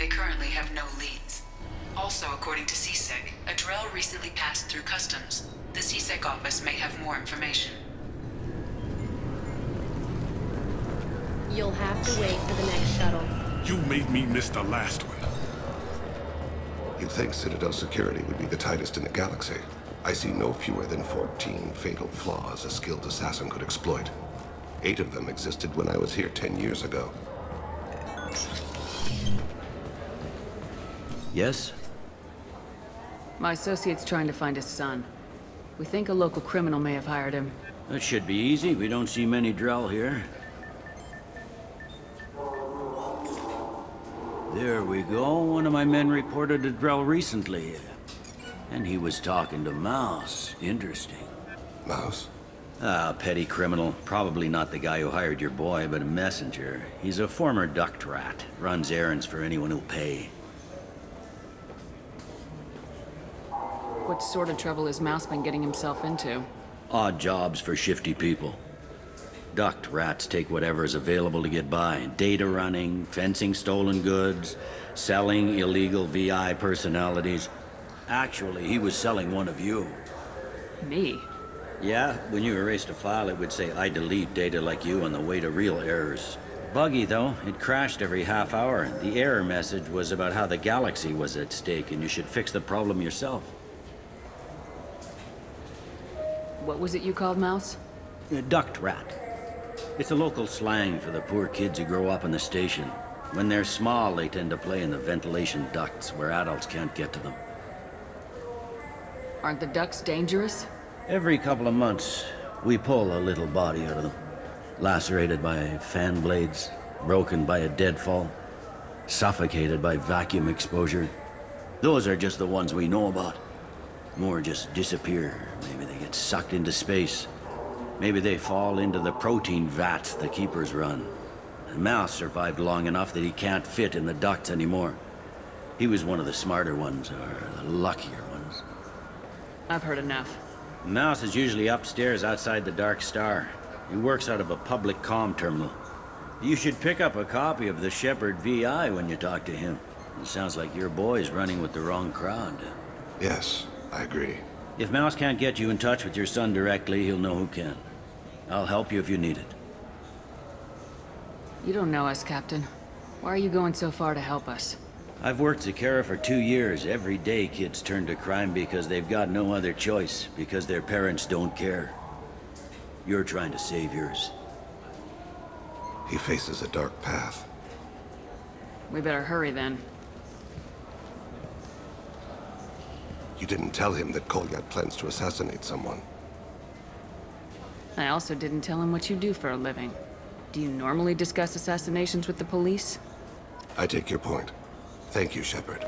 They currently have no leads. Also, according to CSEC, a Drell recently passed through customs. The CSEC office may have more information. You'll have to wait for the next shuttle. You made me miss the last one. You'd think Citadel security would be the tightest in the galaxy. I see no fewer than 14 fatal flaws a skilled assassin could exploit. 8 of them existed when I was here 10 years ago. Yes? My associate's trying to find his son. We think a local criminal may have hired him. That should be easy. We don't see many Drell here. There we go. One of my men reported a Drell recently. And he was talking to Mouse. Interesting. Mouse? Ah, petty criminal. Probably not the guy who hired your boy, but a messenger. He's a former duct rat. Runs errands for anyone who'll pay. What sort of trouble has Mouse been getting himself into? Odd jobs for shifty people. Duct rats take whatever is available to get by. Data running, fencing stolen goods, selling illegal VI personalities. Actually, he was selling one of you. Me? Yeah, when you erased a file, it would say, I delete data like you on the way to real errors. Buggy, though. It crashed every half hour. The error message was about how the galaxy was at stake, and you should fix the problem yourself. What was it you called Mouse? A duct rat. It's a local slang for the poor kids who grow up in the station. When they're small, they tend to play in the ventilation ducts where adults can't get to them. Aren't the ducks dangerous? Every couple of months, we pull a little body out of them. Lacerated by fan blades, broken by a deadfall, suffocated by vacuum exposure. Those are just the ones we know about. More just disappear. Maybe they get sucked into space. Maybe they fall into the protein vats the keepers run. And Mouse survived long enough that he can't fit in the ducts anymore. He was one of the smarter ones, or the luckier ones. I've heard enough. Mouse is usually upstairs outside the Dark Star. He works out of a public comm terminal. You should pick up a copy of the Shepherd VI when you talk to him. It sounds like your boy's running with the wrong crowd. Yes, I agree. If Mouse can't get you in touch with your son directly, he'll know who can. I'll help you if you need it. You don't know us, Captain. Why are you going so far to help us? I've worked Zakera for 2 years. Every day kids turn to crime because they've got no other choice, because their parents don't care. You're trying to save yours. He faces a dark path. We better hurry then. You didn't tell him that Kolyat plans to assassinate someone. I also didn't tell him what you do for a living. Do you normally discuss assassinations with the police? I take your point. Thank you, Shepard.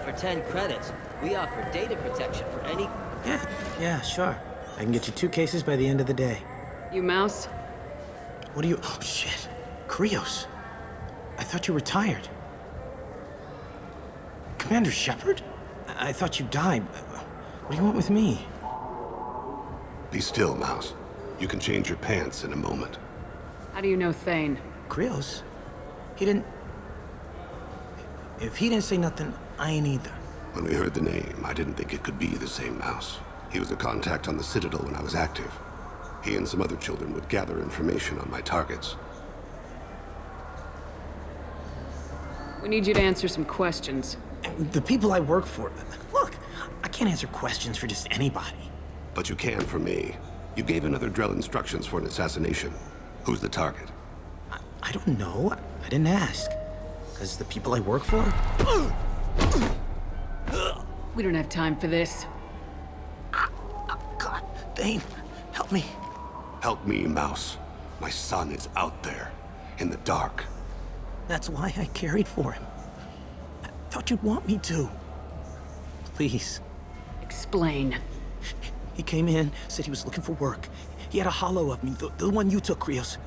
For 10 credits, we offer data protection for any... Yeah, sure. I can get you 2 cases by the end of the day. You Mouse? What are you... Oh, shit. Krios. I thought you were retired. Commander Shepard? I thought you died. What do you want with me? Be still, Mouse. You can change your pants in a moment. How do you know Thane? Krios? He didn't... If he didn't say nothing, I ain't either. When we heard the name, I didn't think it could be the same Mouse. He was a contact on the Citadel when I was active. He and some other children would gather information on my targets. We need you to answer some questions. The people I work for... Look, I can't answer questions for just anybody. But you can for me. You gave another Drell instructions for an assassination. Who's the target? I don't know. I didn't ask. Because the people I work for? We don't have time for this. Thane, help me. Help me, Mouse. My son is out there, in the dark. That's why I carried for him. I thought you'd want me to. Please. Explain. He came in, said he was looking for work. He had a hollow of me, the one you took, Krios.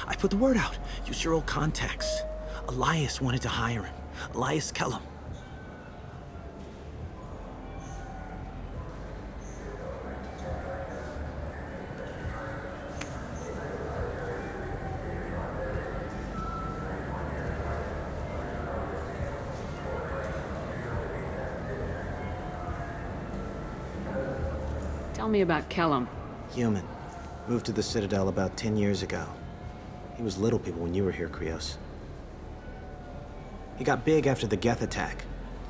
I put the word out. Used your old contacts. Elias wanted to hire him. Elias Kellum. Tell me about Kellum. Human. Moved to the Citadel about 10 years ago. He was little people when you were here, Krios. He got big after the Geth attack.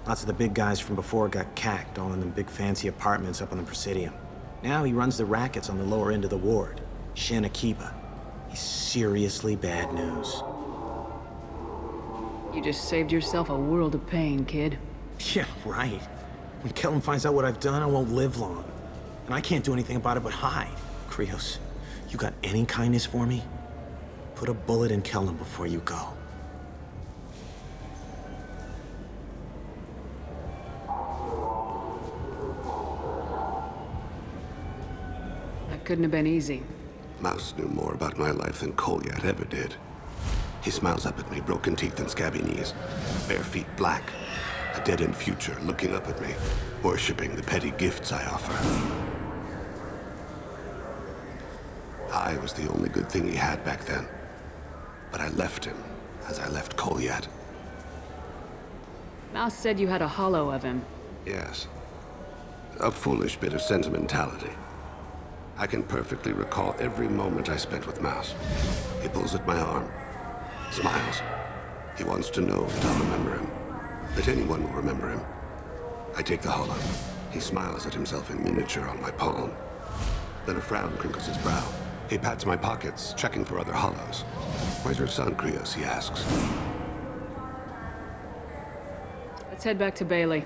Lots of the big guys from before got cacked, all in them big fancy apartments up on the Presidium. Now he runs the rackets on the lower end of the ward, Shin Akiba. He's seriously bad news. You just saved yourself a world of pain, kid. Yeah, right. When Kellum finds out what I've done, I won't live long. And I can't do anything about it but hide. Krios, you got any kindness for me? Put a bullet in Kellum before you go. That couldn't have been easy. Mouse knew more about my life than Kolyat ever did. He smiles up at me, broken teeth and scabby knees, bare feet black, a dead-end future looking up at me, worshipping the petty gifts I offer. I was the only good thing he had back then, but I left him as I left Kolyat. Mouse said you had a hollow of him. Yes. A foolish bit of sentimentality. I can perfectly recall every moment I spent with Mouse. He pulls at my arm, smiles. He wants to know that I'll remember him, that anyone will remember him. I take the hollow. He smiles at himself in miniature on my palm. Then a frown crinkles his brow. He pats my pockets, checking for other hollows. Where's your son, Krios, he asks. Let's head back to Bailey.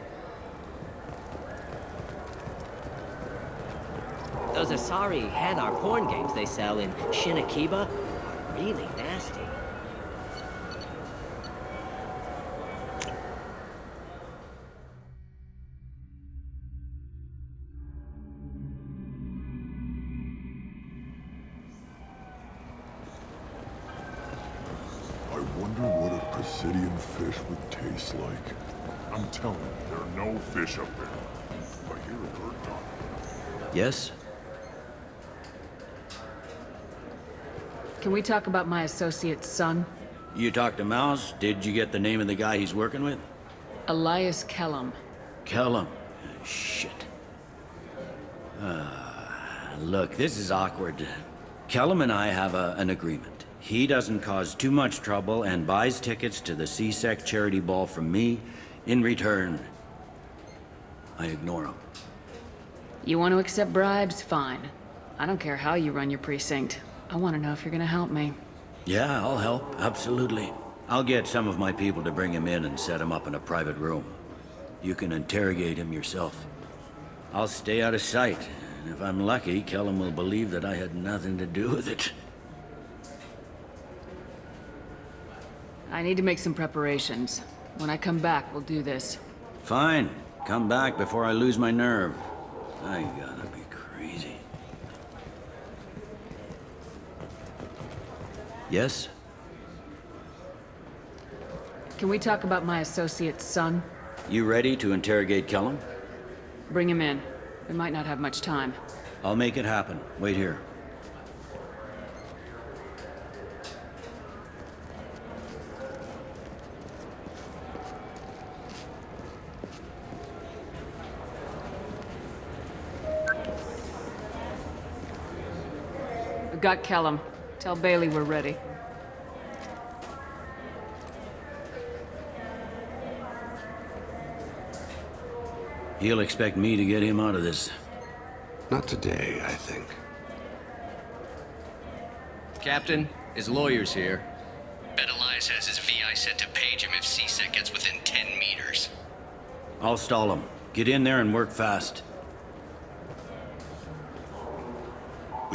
Those Asari Hanar porn games they sell in Shin Akiba are really nasty. I wonder what a Presidium fish would taste like. I'm telling you, there are no fish up there. I hear a bird talking. Yes? Can we talk about my associate's son? You talked to Mouse? Did you get the name of the guy he's working with? Elias Kellum. Kellum. Shit. Look, this is awkward. Kellum and I have an agreement. He doesn't cause too much trouble and buys tickets to the C-Sec charity ball from me. In return, I ignore him. You want to accept bribes? Fine. I don't care how you run your precinct. I want to know if you're gonna help me. Yeah, I'll help. Absolutely. I'll get some of my people to bring him in and set him up in a private room. You can interrogate him yourself. I'll stay out of sight, and if I'm lucky, Kellum will believe that I had nothing to do with it. I need to make some preparations. When I come back, we'll do this. Fine. Come back before I lose my nerve. I gotta be crazy. Yes? Can we talk about my associate's son? You ready to interrogate Kellum? Bring him in. We might not have much time. I'll make it happen. Wait here. We've got Kellum. Tell Bailey we're ready. He'll expect me to get him out of this. Not today, I think. Captain, his lawyer's here. Bet Elias has his VI set to page him if C-Sec gets within 10 meters. I'll stall him. Get in there and work fast.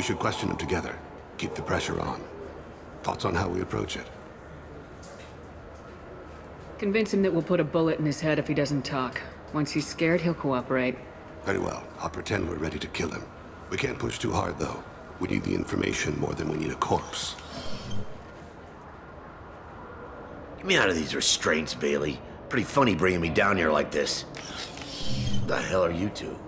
We should question him together. Keep the pressure on. Thoughts on how we approach it? Convince him that we'll put a bullet in his head if he doesn't talk. Once he's scared, he'll cooperate. Very well. I'll pretend we're ready to kill him. We can't push too hard, though. We need the information more than we need a corpse. Get me out of these restraints, Bailey. Pretty funny bringing me down here like this. What the hell are you two?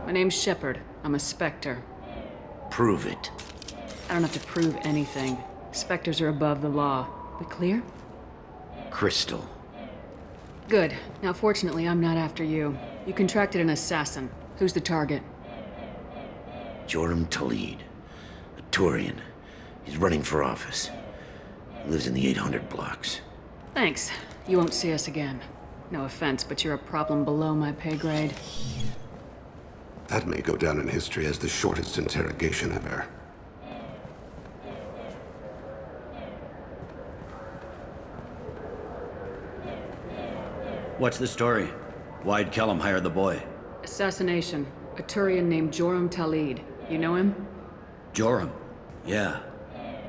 My name's Shepard. I'm a Spectre. Prove it. I don't have to prove anything. Spectres are above the law. We clear? Crystal. Good. Now, fortunately, I'm not after you. You contracted an assassin. Who's the target? Joram Talid. A Turian. He's running for office. Lives in the 800 blocks. Thanks. You won't see us again. No offense, but you're a problem below my pay grade. That may go down in history as the shortest interrogation ever. What's the story? Why'd Kellum hire the boy? Assassination. A Turian named Joram Talid. You know him? Joram? Yeah.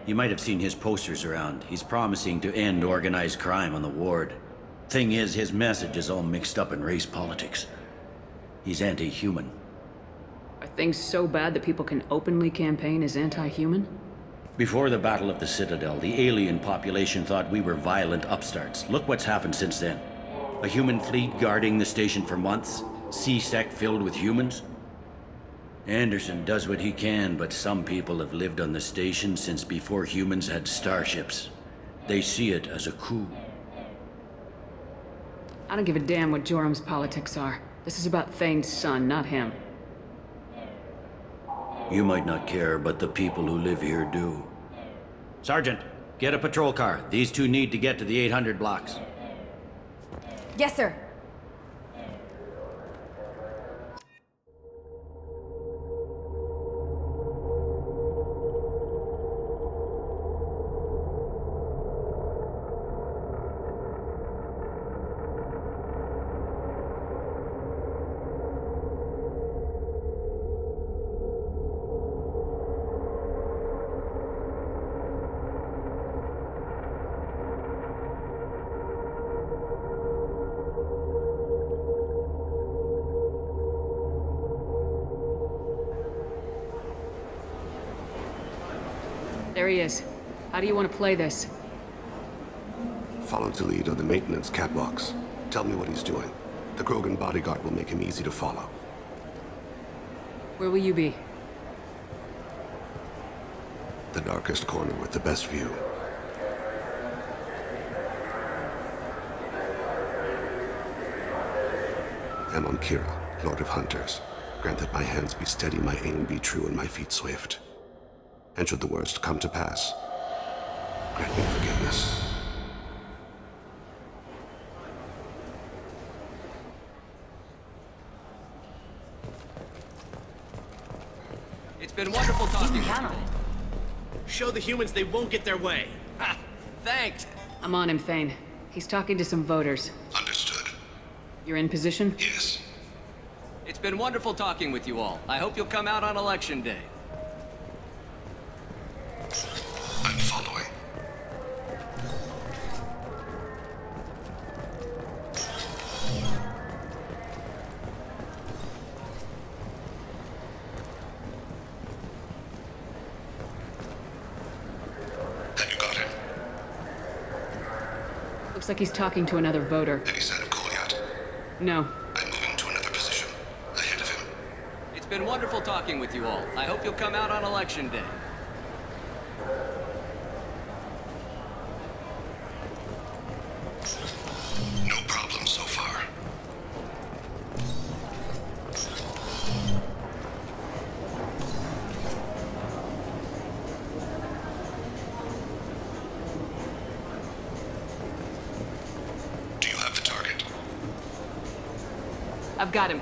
You might have seen his posters around. He's promising to end organized crime on the ward. Thing is, his message is all mixed up in race politics. He's anti-human. Are things so bad that people can openly campaign as anti-human? Before the Battle of the Citadel, the alien population thought we were violent upstarts. Look what's happened since then. A human fleet guarding the station for months. C-Sec filled with humans. Anderson does what he can, but some people have lived on the station since before humans had starships. They see it as a coup. I don't give a damn what Joram's politics are. This is about Thane's son, not him. You might not care, but the people who live here do. Sergeant, get a patrol car. These two need to get to the 800 blocks. Yes, sir. There he is. How do you want to play this? Follow the lead on the maintenance catwalks. Tell me what he's doing. The Krogan bodyguard will make him easy to follow. Where will you be? The darkest corner with the best view. Amon Kira, Lord of Hunters. Grant that my hands be steady, my aim be true, and my feet swift. And should the worst come to pass, grant me forgiveness. It's been wonderful talking with you. Show the humans they won't get their way. Ha! Thanks. I'm on him, Thane. He's talking to some voters. Understood. You're in position? Yes. It's been wonderful talking with you all. I hope you'll come out on Election Day. I'm following. Have you got him? Looks like he's talking to another voter. Any sign of Kolyat? No. I'm moving to another position. Ahead of him. It's been wonderful talking with you all. I hope you'll come out on Election Day. No problem so far. Do you have the target? I've got him.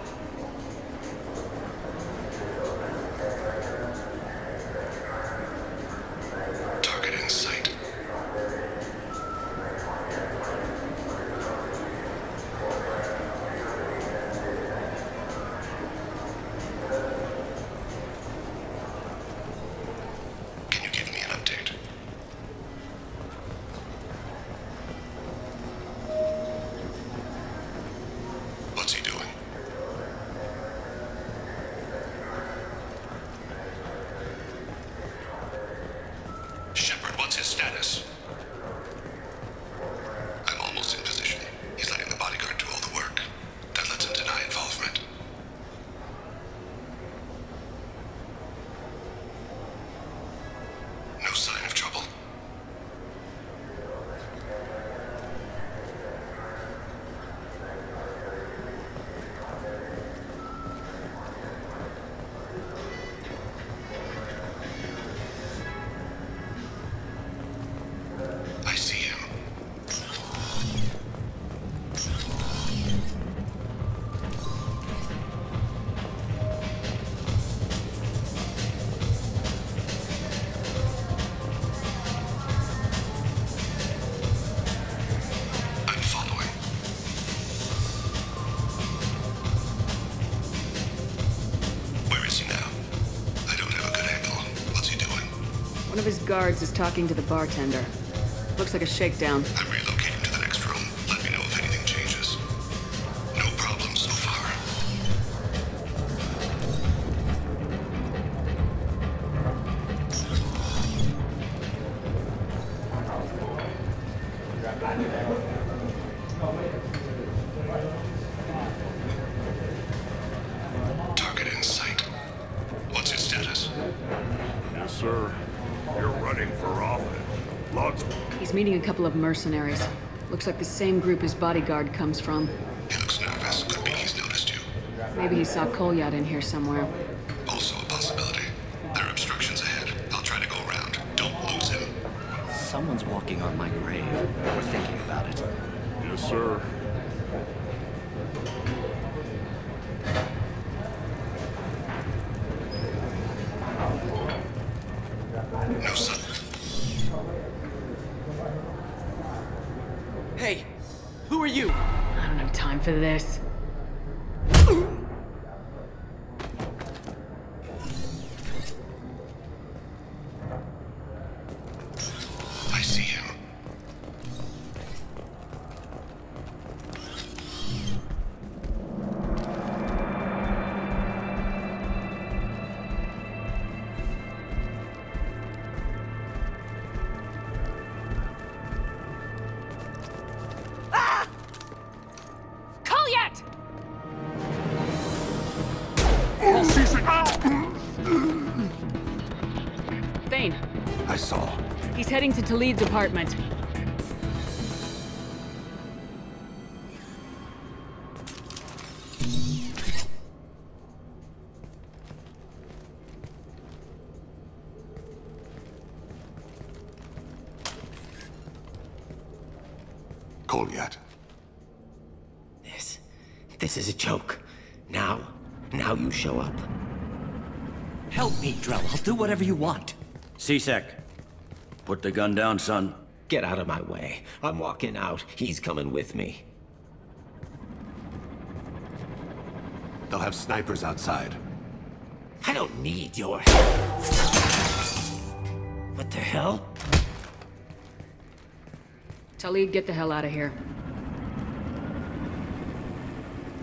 of his guards is talking to the bartender. Looks like a shakedown. I'm relocating to the next room. Let me know if anything changes. No problem so far. Target in sight. What's its status? Yes, sir. You're running for office. Lots of... He's meeting a couple of mercenaries. Looks like the same group his bodyguard comes from. He looks nervous. Could be he's noticed you. Maybe he saw Kolyat in here somewhere. Also a possibility. There are obstructions ahead. I'll try to go around. Don't lose him. Someone's walking on my grave. We're thinking about it. Yes, sir. No son. Hey, who are you? I don't have time for this. I see him. Kolyat! Thane, I saw. he's heading to Talid's apartment. Kolyat. This is a joke. Now you show up. Help me, Drell. I'll do whatever you want. C-Sec, put the gun down, son. Get out of my way. I'm walking out. He's coming with me. They'll have snipers outside. I don't need your... What the hell? Talid, get the hell out of here.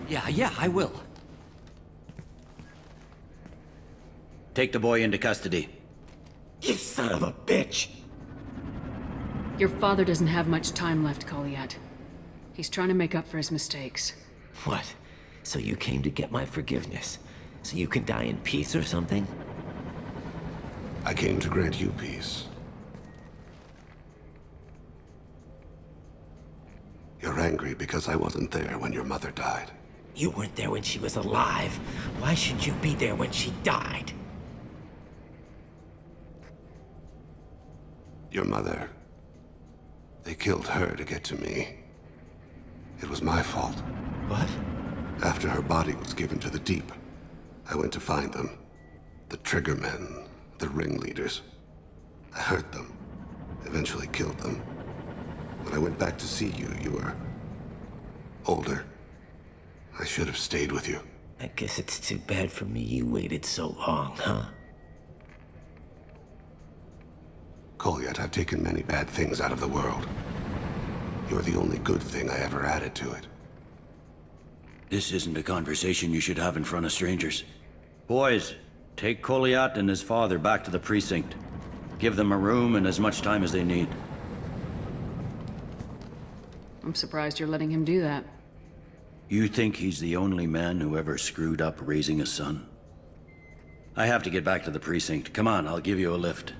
Yeah, I will. Take the boy into custody. You son of a bitch! Your father doesn't have much time left, Kolyat. He's trying to make up for his mistakes. What? So you came to get my forgiveness? So you can die in peace or something? I came to grant you peace. You're angry because I wasn't there when your mother died. You weren't there when she was alive. Why should you be there when she died? Your mother... They killed her to get to me. It was my fault. What? After her body was given to the deep, I went to find them. The triggermen, the ringleaders. I hurt them, eventually killed them. When I went back to see you, you were... older. I should have stayed with you. I guess it's too bad for me you waited so long, huh? Kolyat, I've taken many bad things out of the world. You're the only good thing I ever added to it. This isn't a conversation you should have in front of strangers. Boys, take Kolyat and his father back to the precinct. Give them a room and as much time as they need. I'm surprised you're letting him do that. You think he's the only man who ever screwed up raising a son? I have to get back to the precinct. Come on, I'll give you a lift.